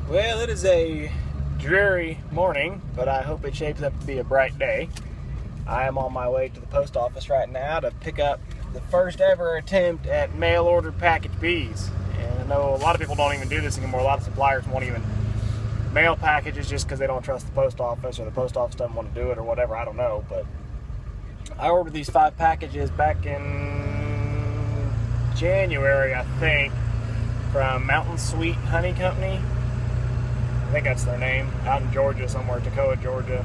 Well, it is a dreary morning, but I hope it shapes up to be a bright day. I am on my way to the post office right now to pick up the first ever attempt at mail order package bees. And I know a lot of people don't even do this anymore. A lot of suppliers won't even mail packages just because they don't trust the post office, or the post office doesn't want to do it, or whatever. I don't know. But I ordered these 5 packages back in January, I think, from Mountain Sweet Honey Company. I think that's their name, out in Georgia somewhere, Toccoa, Georgia.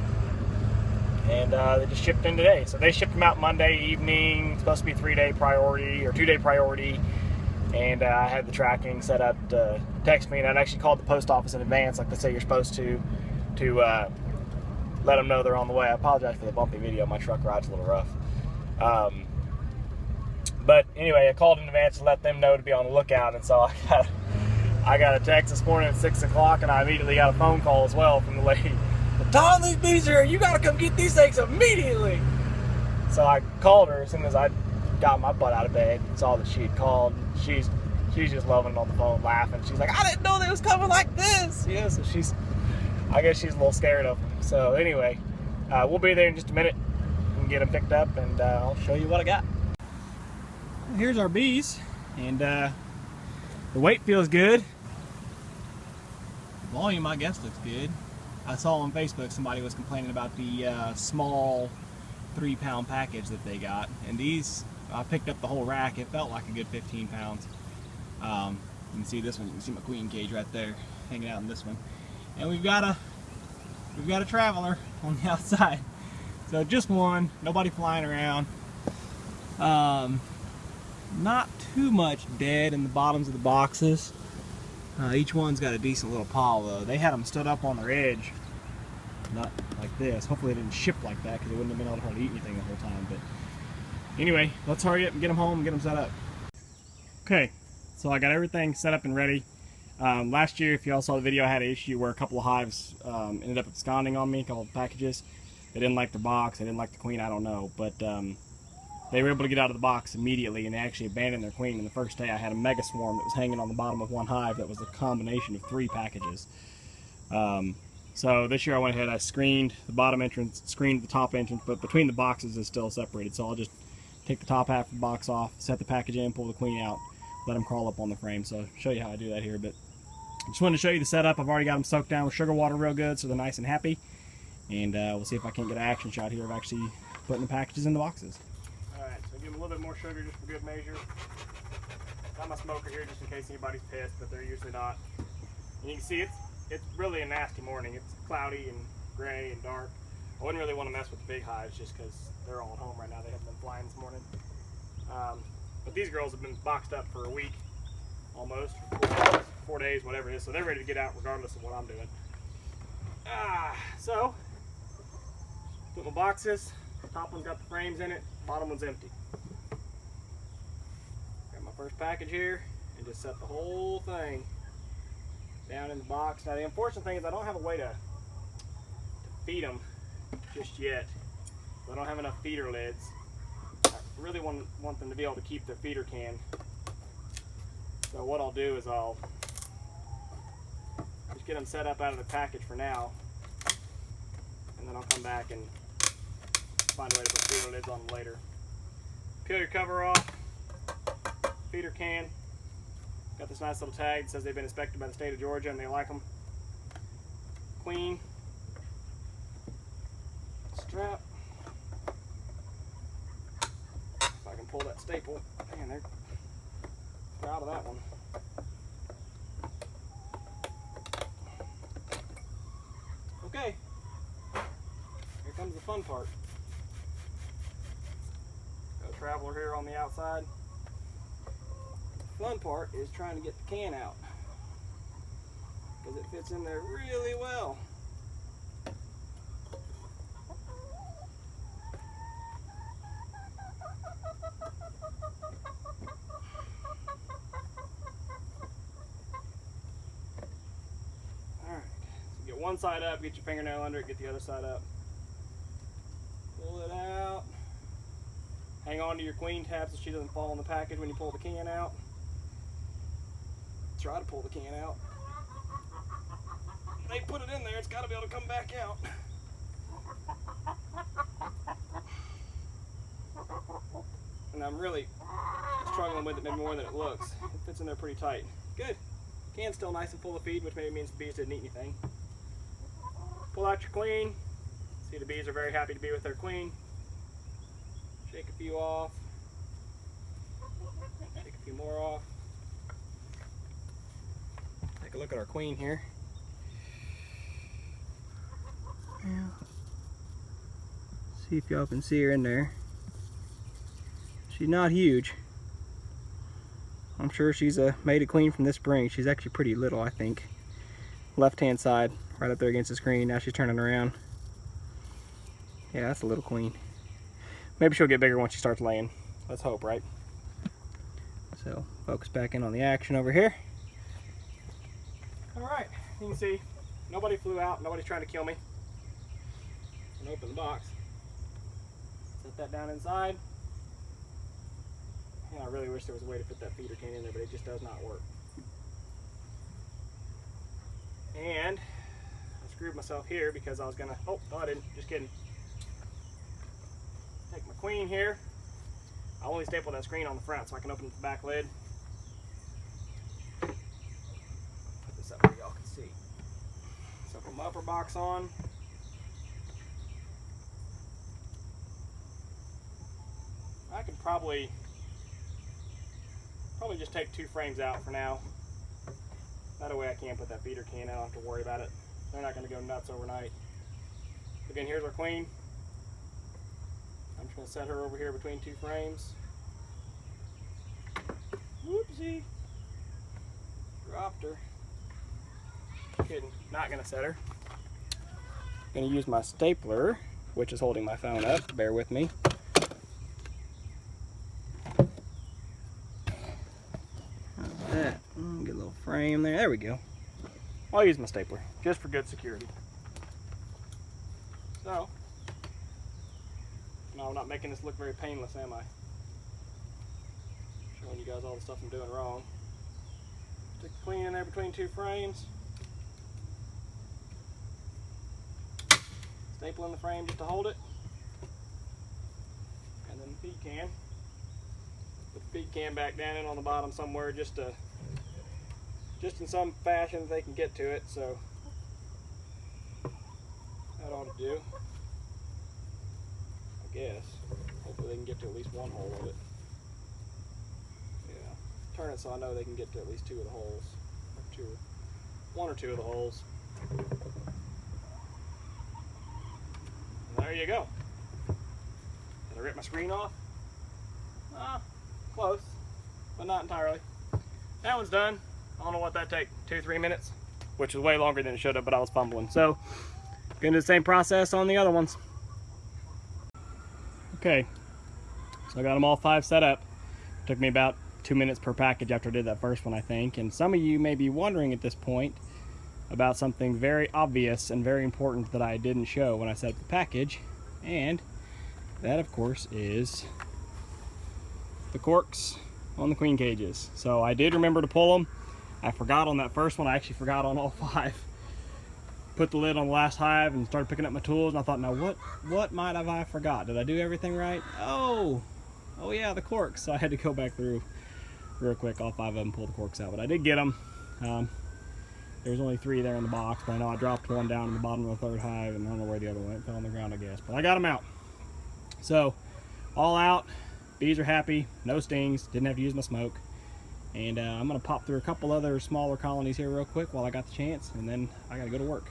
And they just shipped in today. So they shipped them out Monday evening. It's supposed to be 3-day priority or 2-day priority. And I had the tracking set up to text me, and I'd actually called the post office in advance, like they say you're supposed to let them know they're on the way. I apologize for the bumpy video. My truck ride's a little rough. But anyway, I called in advance to let them know to be on the lookout, and so I got a text this morning at 6 o'clock, and I immediately got a phone call as well from the lady. Tom, these bees are here. You got to come get these things immediately. So I called her as soon as I got my butt out of bed and saw that she had called. She's just loving it on the phone, laughing. She's like, I didn't know they was coming like this. Yeah, so I guess she's a little scared of them. So anyway, we'll be there in just a minute and get them picked up, and I'll show you what I got. Here's our bees, and the weight feels good. Volume, I guess, looks good. I saw on Facebook somebody was complaining about the small 3-pound package that they got, and these, I picked up the whole rack. It felt like a good 15 pounds. You can see this one. You can see my queen cage right there hanging out in this one, and we've got a traveler on the outside. So just one, nobody flying around. Not too much dead in the bottoms of the boxes. Each one's got a decent little pile though. They had them stood up on their edge, not like this. Hopefully they didn't ship like that, because they wouldn't have been able to hardly eat anything the whole time. But anyway, let's hurry up and get them home and get them set up. Okay, so I got everything set up and ready. Last year, if y'all saw the video, I had an issue where a couple of hives ended up absconding on me, a couple of packages. They didn't like the box, they didn't like the queen, I don't know. But they were able to get out of the box immediately, and they actually abandoned their queen. And the first day I had a mega swarm that was hanging on the bottom of one hive that was a combination of 3 packages. So this year I went ahead, I screened the bottom entrance, screened the top entrance, but between the boxes is still separated. So I'll just take the top half of the box off, set the package in, pull the queen out, let them crawl up on the frame. So I'll show you how I do that here. But I just wanted to show you the setup. I've already got them soaked down with sugar water real good, so they're nice and happy. And we'll see if I can't get an action shot here of actually putting the packages in the boxes. Alright, so give them a little bit more sugar just for good measure. Got my smoker here just in case anybody's pissed, but they're usually not. And you can see it's really a nasty morning. It's cloudy and gray and dark. I wouldn't really want to mess with the big hives just because they're all at home right now. They haven't been flying this morning. But these girls have been boxed up for a week, almost, 4 days, whatever it is. So they're ready to get out regardless of what I'm doing. So, put my boxes. The top one's got the frames in it, bottom one's empty. Got my first package here, and just set the whole thing down in the box. Now the unfortunate thing is I don't have a way to feed them just yet. I don't have enough feeder lids. I really want them to be able to keep their feeder can. So what I'll do is I'll just get them set up out of the package for now, and then I'll come back and find a way to put feeder lids on them later. Peel your cover off, feeder can. Got this nice little tag that says they've been inspected by the state of Georgia and they like them. Queen. Strap. If I can pull that staple. Man, they're out of that one. Okay. Here comes the fun part. Got a traveler here on the outside. The fun part is trying to get the can out, because it fits in there really well. Alright, so get one side up, get your fingernail under it, get the other side up. Pull it out. Hang on to your queen tab so she doesn't fall in the package when you pull the can out. Try to pull the can out. they put it in there, it's got to be able to come back out. And I'm really struggling with it maybe more than it looks. It fits in there pretty tight. Good. Can's still nice and full of feed, which maybe means the bees didn't eat anything. Pull out your queen. See, the bees are very happy to be with their queen. Shake a few off. Shake a few more off. Take a look at our queen here. Yeah. See if y'all can see her in there. She's not huge. I'm sure she's a mated queen from this spring. She's actually pretty little, I think. Left hand side, right up there against the screen. Now she's turning around. Yeah, that's a little queen. Maybe she'll get bigger once she starts laying. Let's hope, right? So, focus back in on the action over here. Alright, you can see, nobody flew out, nobody's trying to kill me. And open the box. Set that down inside. And I really wish there was a way to fit that feeder can in there, but it just does not work. And I screwed myself here because I was gonna, oh, no I didn't, just kidding. Take my queen here. I only stapled that screen on the front so I can open the back lid. Put this up where y'all can see. So put my upper box on. I could probably just take 2 frames out for now. That way I can put that feeder can. I don't have to worry about it. They're not going to go nuts overnight. Again, here's our queen. I'm just going to set her over here between 2 frames. Whoopsie. Dropped her. Kidding. Not going to set her. Going to use my stapler, which is holding my phone up. Bear with me. That. Get a little frame there. There we go. I'll use my stapler just for good security. So, no, I'm not making this look very painless, am I? Showing you guys all the stuff I'm doing wrong. Stick the queen in there between 2 frames. Staple in the frame just to hold it. And then the feed can. Put the feed can back down in on the bottom somewhere just in some fashion that they can get to it, so that ought to do, I guess. Hopefully they can get to at least one hole of it. Yeah, turn it so I know they can get to at least 2 of the holes, or 1 or 2 of the holes. And there you go. Did I rip my screen off? Close, but not entirely. That one's done. I don't know what that take, 2-3 minutes, which is way longer than it should have, but I was fumbling. So, gonna do the same process on the other ones. Okay, so I got them all 5 set up. Took me about 2 minutes per package after I did that first one, I think. And some of you may be wondering at this point about something very obvious and very important that I didn't show when I set up the package. And that, of course, is the corks on the queen cages. So I did remember to pull them. I forgot on that first one. I actually forgot on all 5. Put the lid on the last hive and started picking up my tools, and I thought, now what might have I forgot? Did I do everything right? Oh yeah, the corks. So I had to go back through real quick, all 5 of them, pull the corks out, but I did get them. There's only 3 there in the box, but I know I dropped one down in the bottom of the 3rd hive, and I don't know where the other one went. It fell on the ground, I guess, but I got them out. So all out, bees are happy, no stings, didn't have to use my smoke. And I'm going to pop through a couple other smaller colonies here real quick while I got the chance, and then I got to go to work.